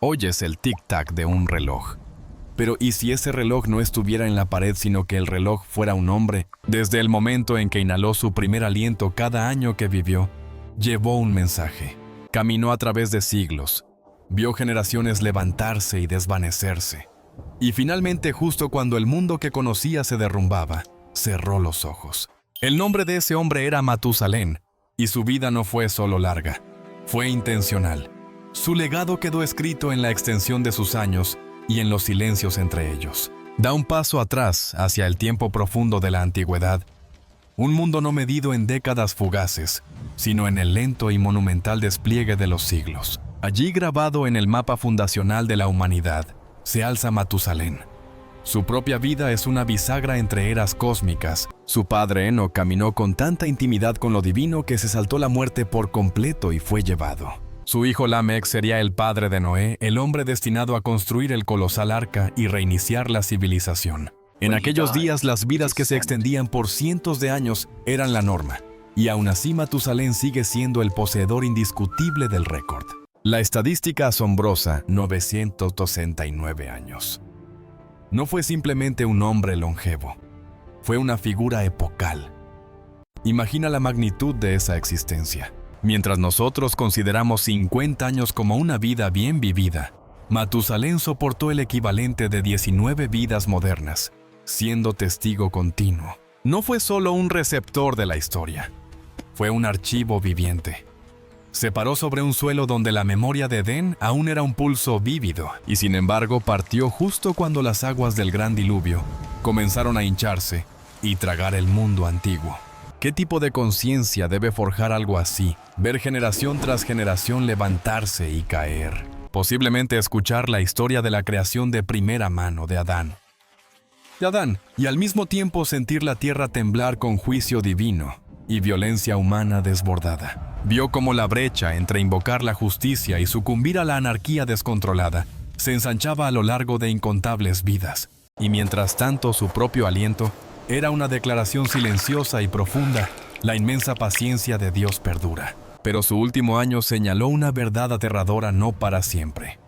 Oyes el tic-tac de un reloj. Pero ¿y si ese reloj no estuviera en la pared, sino que el reloj fuera un hombre? Desde el momento en que inhaló su primer aliento cada año que vivió, llevó un mensaje. Caminó a través de siglos. Vio generaciones levantarse y desvanecerse. Y finalmente, justo cuando el mundo que conocía se derrumbaba, cerró los ojos. El nombre de ese hombre era Matusalén, y su vida no fue solo larga, fue intencional. Su legado quedó escrito en la extensión de sus años y en los silencios entre ellos. Da un paso atrás hacia el tiempo profundo de la antigüedad, un mundo no medido en décadas fugaces, sino en el lento y monumental despliegue de los siglos. Allí, grabado en el mapa fundacional de la humanidad, se alza Matusalén. Su propia vida es una bisagra entre eras cósmicas. Su padre Enoc caminó con tanta intimidad con lo divino que se saltó la muerte por completo y fue llevado. Su hijo Lamec sería el padre de Noé, el hombre destinado a construir el colosal arca y reiniciar la civilización. En aquellos días, las vidas que se extendían por cientos de años eran la norma, y aún así Matusalén sigue siendo el poseedor indiscutible del récord. La estadística asombrosa, 969 años. No fue simplemente un hombre longevo, fue una figura epocal. Imagina la magnitud de esa existencia. Mientras nosotros consideramos 50 años como una vida bien vivida, Matusalén soportó el equivalente de 19 vidas modernas, siendo testigo continuo. No fue solo un receptor de la historia, fue un archivo viviente. Se paró sobre un suelo donde la memoria de Edén aún era un pulso vívido, y sin embargo partió justo cuando las aguas del gran diluvio comenzaron a hincharse y tragar el mundo antiguo. ¿Qué tipo de conciencia debe forjar algo así? Ver generación tras generación levantarse y caer. Posiblemente escuchar la historia de la creación de primera mano de Adán, y al mismo tiempo sentir la tierra temblar con juicio divino y violencia humana desbordada. Vio cómo la brecha entre invocar la justicia y sucumbir a la anarquía descontrolada se ensanchaba a lo largo de incontables vidas, y mientras tanto su propio aliento era una declaración silenciosa y profunda: la inmensa paciencia de Dios perdura. Pero su último año señaló una verdad aterradora: no para siempre.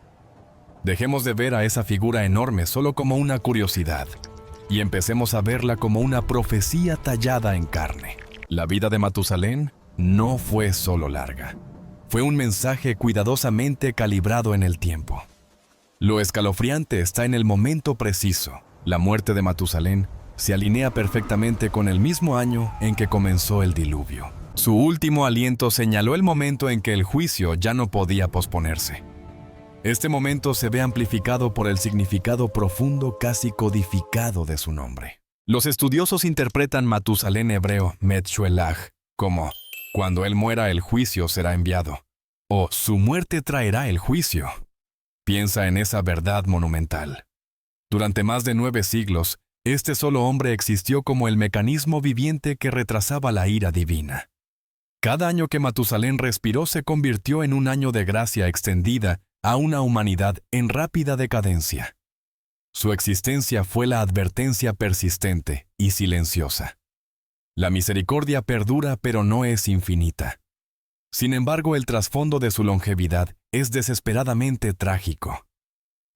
Dejemos de ver a esa figura enorme solo como una curiosidad, y empecemos a verla como una profecía tallada en carne. La vida de Matusalén no fue solo larga, fue un mensaje cuidadosamente calibrado en el tiempo. Lo escalofriante está en el momento preciso. La muerte de Matusalén se alinea perfectamente con el mismo año en que comenzó el diluvio. Su último aliento señaló el momento en que el juicio ya no podía posponerse. Este momento se ve amplificado por el significado profundo, casi codificado de su nombre. Los estudiosos interpretan Matusalén hebreo Met-Shuelach como «cuando él muera el juicio será enviado» o «su muerte traerá el juicio». Piensa en esa verdad monumental. Durante más de 9 siglos, este solo hombre existió como el mecanismo viviente que retrasaba la ira divina. Cada año que Matusalén respiró se convirtió en un año de gracia extendida a una humanidad en rápida decadencia. Su existencia fue la advertencia persistente y silenciosa. La misericordia perdura, pero no es infinita. Sin embargo, el trasfondo de su longevidad es desesperadamente trágico.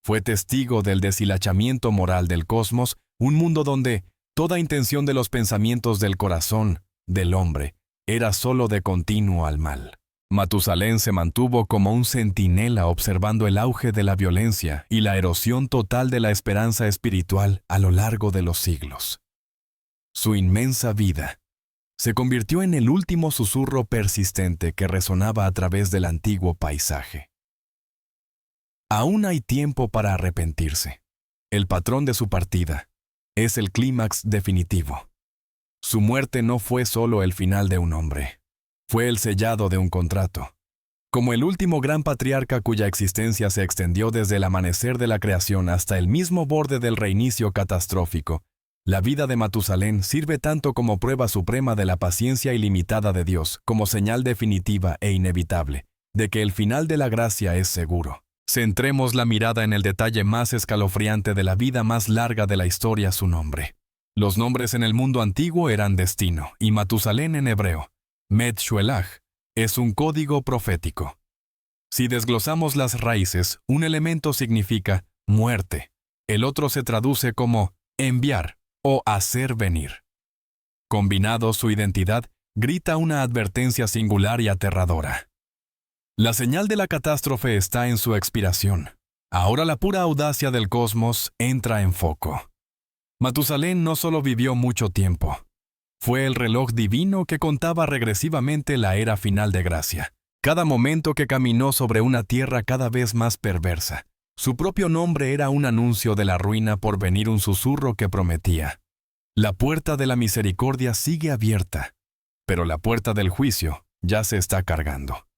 Fue testigo del deshilachamiento moral del cosmos, un mundo donde toda intención de los pensamientos del corazón del hombre era solo de continuo al mal. Matusalén se mantuvo como un centinela observando el auge de la violencia y la erosión total de la esperanza espiritual a lo largo de los siglos. Su inmensa vida se convirtió en el último susurro persistente que resonaba a través del antiguo paisaje. Aún hay tiempo para arrepentirse. El patrón de su partida es el clímax definitivo. Su muerte no fue solo el final de un hombre, fue el sellado de un contrato. Como el último gran patriarca cuya existencia se extendió desde el amanecer de la creación hasta el mismo borde del reinicio catastrófico, la vida de Matusalén sirve tanto como prueba suprema de la paciencia ilimitada de Dios, como señal definitiva e inevitable de que el final de la gracia es seguro. Centremos la mirada en el detalle más escalofriante de la vida más larga de la historia: su nombre. Los nombres en el mundo antiguo eran destino, y Matusalén en hebreo, Met-Shuelach, es un código profético. Si desglosamos las raíces, un elemento significa muerte, el otro se traduce como enviar o hacer venir. Combinado, su identidad grita una advertencia singular y aterradora. La señal de la catástrofe está en su expiración. Ahora la pura audacia del cosmos entra en foco. Matusalén no solo vivió mucho tiempo. Fue el reloj divino que contaba regresivamente la era final de gracia. Cada momento que caminó sobre una tierra cada vez más perversa. Su propio nombre era un anuncio de la ruina por venir, un susurro que prometía: la puerta de la misericordia sigue abierta, pero la puerta del juicio ya se está cargando.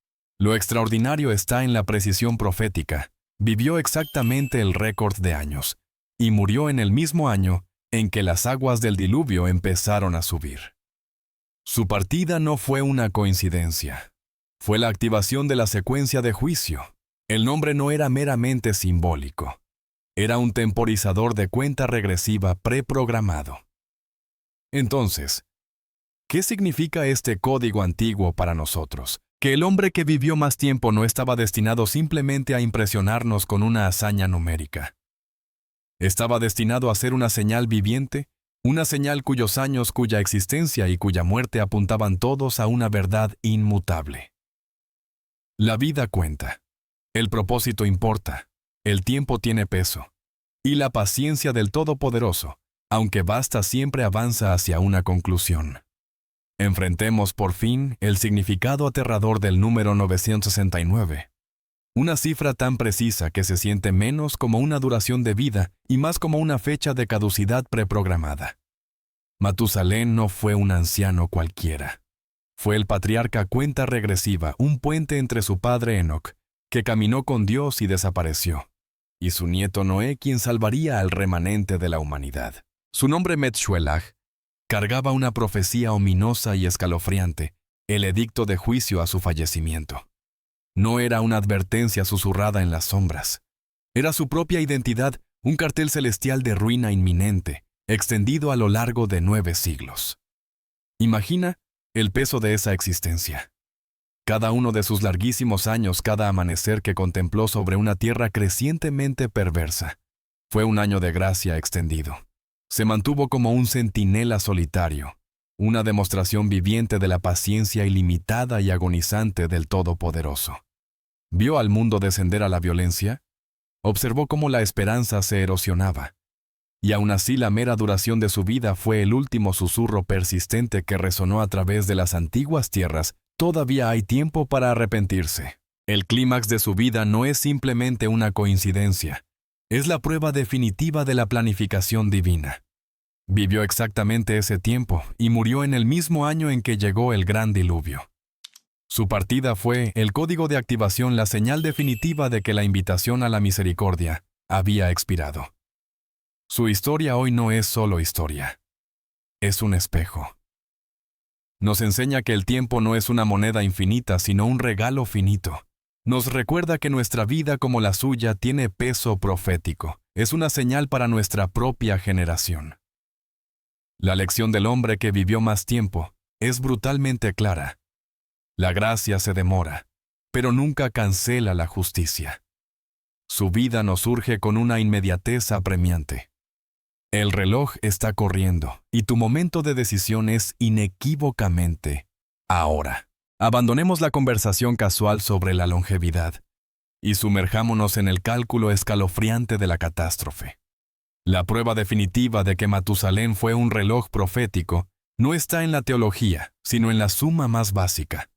Lo extraordinario está en la precisión profética. Vivió exactamente el récord de años, y murió en el mismo año en que las aguas del diluvio empezaron a subir. Su partida no fue una coincidencia. Fue la activación de la secuencia de juicio. El nombre no era meramente simbólico. Era un temporizador de cuenta regresiva preprogramado. Entonces, ¿qué significa este código antiguo para nosotros? Que el hombre que vivió más tiempo no estaba destinado simplemente a impresionarnos con una hazaña numérica. Estaba destinado a ser una señal viviente, una señal cuyos años, cuya existencia y cuya muerte apuntaban todos a una verdad inmutable. La vida cuenta, el propósito importa, el tiempo tiene peso, y la paciencia del Todopoderoso, aunque basta, siempre avanza hacia una conclusión. Enfrentemos por fin el significado aterrador del número 969. Una cifra tan precisa que se siente menos como una duración de vida y más como una fecha de caducidad preprogramada. Matusalén no fue un anciano cualquiera. Fue el patriarca cuenta regresiva, un puente entre su padre Enoc, que caminó con Dios y desapareció, y su nieto Noé, quien salvaría al remanente de la humanidad. Su nombre Metshuelach cargaba una profecía ominosa y escalofriante, el edicto de juicio a su fallecimiento. No era una advertencia susurrada en las sombras. Era su propia identidad, un cartel celestial de ruina inminente, extendido a lo largo de 9 siglos. Imagina el peso de esa existencia. Cada uno de sus larguísimos años, cada amanecer que contempló sobre una tierra crecientemente perversa, fue un año de gracia extendido. Se mantuvo como un centinela solitario, una demostración viviente de la paciencia ilimitada y agonizante del Todopoderoso. ¿Vio al mundo descender a la violencia? Observó cómo la esperanza se erosionaba. Y aún así la mera duración de su vida fue el último susurro persistente que resonó a través de las antiguas tierras: todavía hay tiempo para arrepentirse. El clímax de su vida no es simplemente una coincidencia. Es la prueba definitiva de la planificación divina. Vivió exactamente ese tiempo y murió en el mismo año en que llegó el gran diluvio. Su partida fue el código de activación, la señal definitiva de que la invitación a la misericordia había expirado. Su historia hoy no es solo historia. Es un espejo. Nos enseña que el tiempo no es una moneda infinita, sino un regalo finito. Nos recuerda que nuestra vida, como la suya, tiene peso profético. Es una señal para nuestra propia generación. La lección del hombre que vivió más tiempo es brutalmente clara. La gracia se demora, pero nunca cancela la justicia. Su vida nos urge con una inmediatez apremiante. El reloj está corriendo y tu momento de decisión es inequívocamente ahora. Abandonemos la conversación casual sobre la longevidad y sumerjámonos en el cálculo escalofriante de la catástrofe. La prueba definitiva de que Matusalén fue un reloj profético no está en la teología, sino en la suma más básica.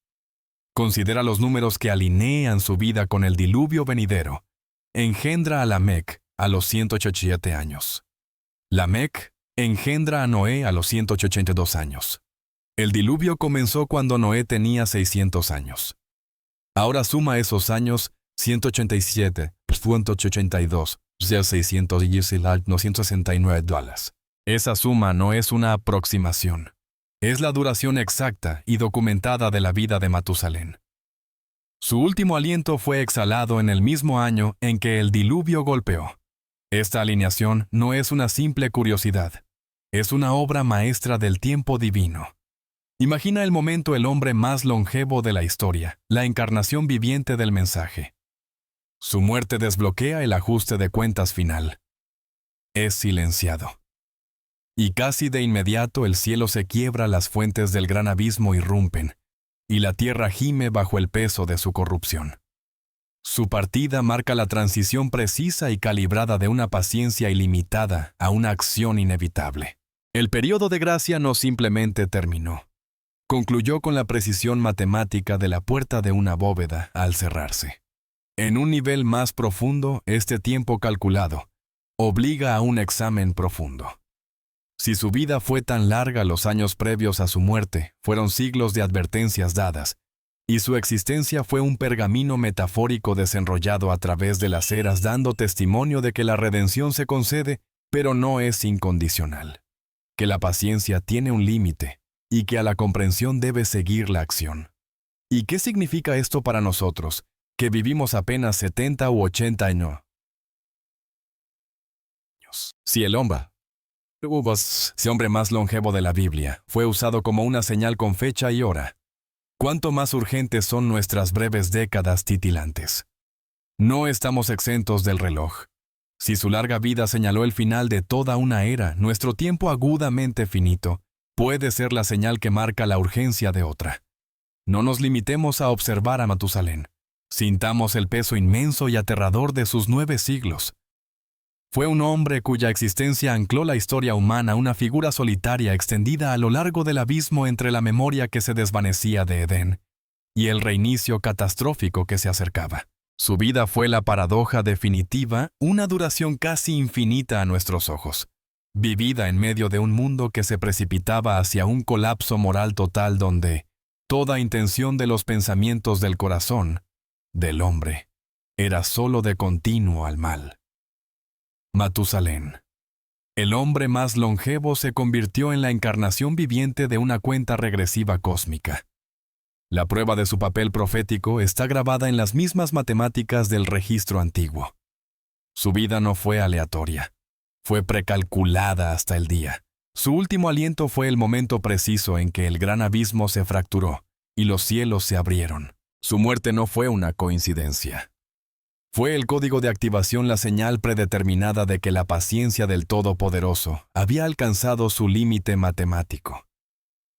Considera los números que alinean su vida con el diluvio venidero. Engendra a Lamec a los 187 años. Lamec engendra a Noé a los 182 años. El diluvio comenzó cuando Noé tenía 600 años. Ahora suma esos años: 187, 182, 669 dólares. Esa suma no es una aproximación. Es la duración exacta y documentada de la vida de Matusalén. Su último aliento fue exhalado en el mismo año en que el diluvio golpeó. Esta alineación no es una simple curiosidad. Es una obra maestra del tiempo divino. Imagina el momento: el hombre más longevo de la historia, la encarnación viviente del mensaje. Su muerte desbloquea el ajuste de cuentas final. Es silenciado. Y casi de inmediato el cielo se quiebra, las fuentes del gran abismo irrumpen, y la tierra gime bajo el peso de su corrupción. Su partida marca la transición precisa y calibrada de una paciencia ilimitada a una acción inevitable. El período de gracia no simplemente terminó. Concluyó con la precisión matemática de la puerta de una bóveda al cerrarse. En un nivel más profundo, este tiempo calculado obliga a un examen profundo. Si su vida fue tan larga, los años previos a su muerte fueron siglos de advertencias dadas, y su existencia fue un pergamino metafórico desenrollado a través de las eras, dando testimonio de que la redención se concede, pero no es incondicional, que la paciencia tiene un límite y que a la comprensión debe seguir la acción. ¿Y qué significa esto para nosotros, que vivimos apenas 70 u 80 años? Si el hombre más longevo de la Biblia fue usado como una señal con fecha y hora, ¿cuánto más urgentes son nuestras breves décadas titilantes? No estamos exentos del reloj. Si su larga vida señaló el final de toda una era, nuestro tiempo agudamente finito puede ser la señal que marca la urgencia de otra. No nos limitemos a observar a Matusalén. Sintamos el peso inmenso y aterrador de sus 9 siglos. Fue un hombre cuya existencia ancló la historia humana, una figura solitaria extendida a lo largo del abismo entre la memoria que se desvanecía de Edén y el reinicio catastrófico que se acercaba. Su vida fue la paradoja definitiva, una duración casi infinita a nuestros ojos, vivida en medio de un mundo que se precipitaba hacia un colapso moral total donde toda intención de los pensamientos del corazón, del hombre, era solo de continuo al mal. Matusalén. El hombre más longevo se convirtió en la encarnación viviente de una cuenta regresiva cósmica. La prueba de su papel profético está grabada en las mismas matemáticas del registro antiguo. Su vida no fue aleatoria, fue precalculada hasta el día. Su último aliento fue el momento preciso en que el gran abismo se fracturó y los cielos se abrieron. Su muerte no fue una coincidencia. Fue el código de activación, la señal predeterminada de que la paciencia del Todopoderoso había alcanzado su límite matemático.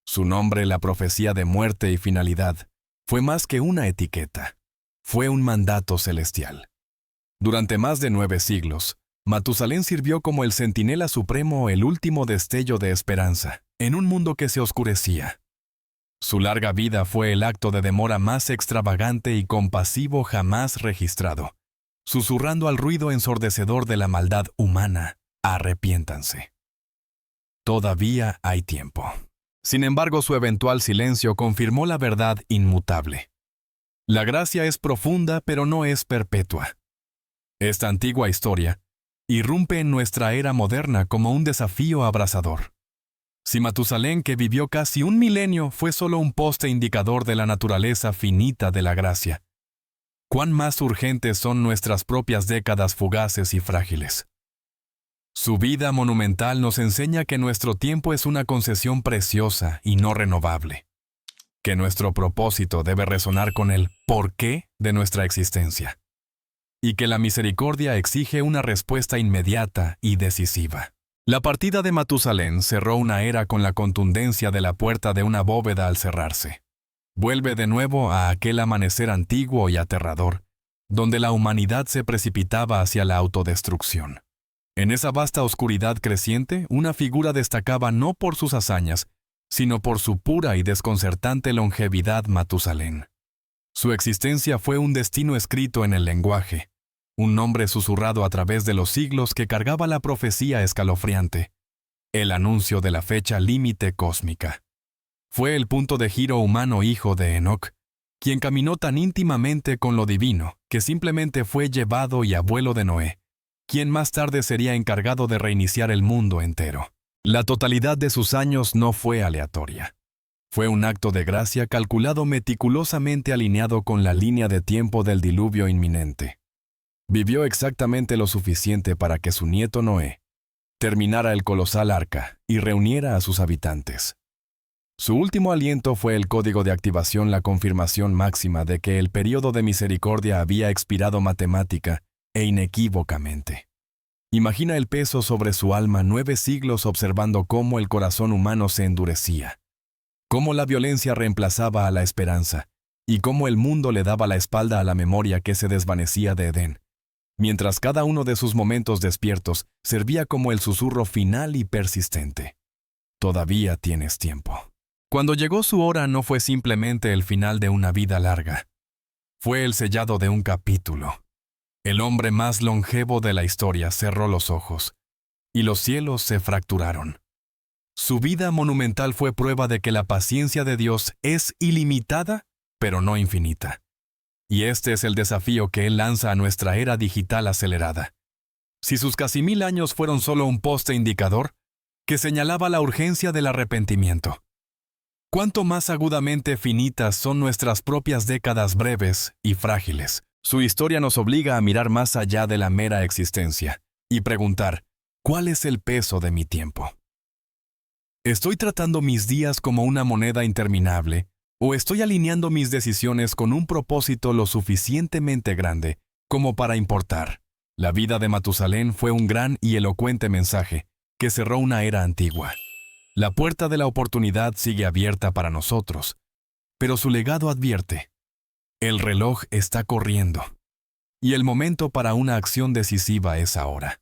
Su nombre, la profecía de muerte y finalidad, fue más que una etiqueta. Fue un mandato celestial. Durante más de 9 siglos, Matusalén sirvió como el centinela supremo, el último destello de esperanza, en un mundo que se oscurecía. Su larga vida fue el acto de demora más extravagante y compasivo jamás registrado, susurrando al ruido ensordecedor de la maldad humana: arrepiéntanse. Todavía hay tiempo. Sin embargo, su eventual silencio confirmó la verdad inmutable. La gracia es profunda, pero no es perpetua. Esta antigua historia irrumpe en nuestra era moderna como un desafío abrasador. Si Matusalén, que vivió casi 1 milenio, fue solo un poste indicador de la naturaleza finita de la gracia, ¿cuán más urgentes son nuestras propias décadas fugaces y frágiles? Su vida monumental nos enseña que nuestro tiempo es una concesión preciosa y no renovable, que nuestro propósito debe resonar con el porqué de nuestra existencia, y que la misericordia exige una respuesta inmediata y decisiva. La partida de Matusalén cerró una era con la contundencia de la puerta de una bóveda al cerrarse. Vuelve de nuevo a aquel amanecer antiguo y aterrador, donde la humanidad se precipitaba hacia la autodestrucción. En esa vasta oscuridad creciente, una figura destacaba no por sus hazañas, sino por su pura y desconcertante longevidad: Matusalén. Su existencia fue un destino escrito en el lenguaje, un nombre susurrado a través de los siglos que cargaba la profecía escalofriante, el anuncio de la fecha límite cósmica. Fue el punto de giro humano, hijo de Enoc, quien caminó tan íntimamente con lo divino que simplemente fue llevado, y abuelo de Noé, quien más tarde sería encargado de reiniciar el mundo entero. La totalidad de sus años no fue aleatoria. Fue un acto de gracia calculado, meticulosamente alineado con la línea de tiempo del diluvio inminente. Vivió exactamente lo suficiente para que su nieto Noé terminara el colosal arca y reuniera a sus habitantes. Su último aliento fue el código de activación, la confirmación máxima de que el período de misericordia había expirado matemática e inequívocamente. Imagina el peso sobre su alma 9 siglos observando cómo el corazón humano se endurecía, cómo la violencia reemplazaba a la esperanza y cómo el mundo le daba la espalda a la memoria que se desvanecía de Edén, mientras cada uno de sus momentos despiertos servía como el susurro final y persistente. Todavía tienes tiempo. Cuando llegó su hora no fue simplemente el final de una vida larga. Fue el sellado de un capítulo. El hombre más longevo de la historia cerró los ojos, y los cielos se fracturaron. Su vida monumental fue prueba de que la paciencia de Dios es ilimitada, pero no infinita. Y este es el desafío que Él lanza a nuestra era digital acelerada. Si sus casi 1000 años fueron solo un poste indicador, que señalaba la urgencia del arrepentimiento, ¿cuánto más agudamente finitas son nuestras propias décadas breves y frágiles? Su historia nos obliga a mirar más allá de la mera existencia y preguntar, ¿cuál es el peso de mi tiempo? ¿Estoy tratando mis días como una moneda interminable o estoy alineando mis decisiones con un propósito lo suficientemente grande como para importar? La vida de Matusalén fue un gran y elocuente mensaje que cerró una era antigua. La puerta de la oportunidad sigue abierta para nosotros, pero su legado advierte: el reloj está corriendo, y el momento para una acción decisiva es ahora.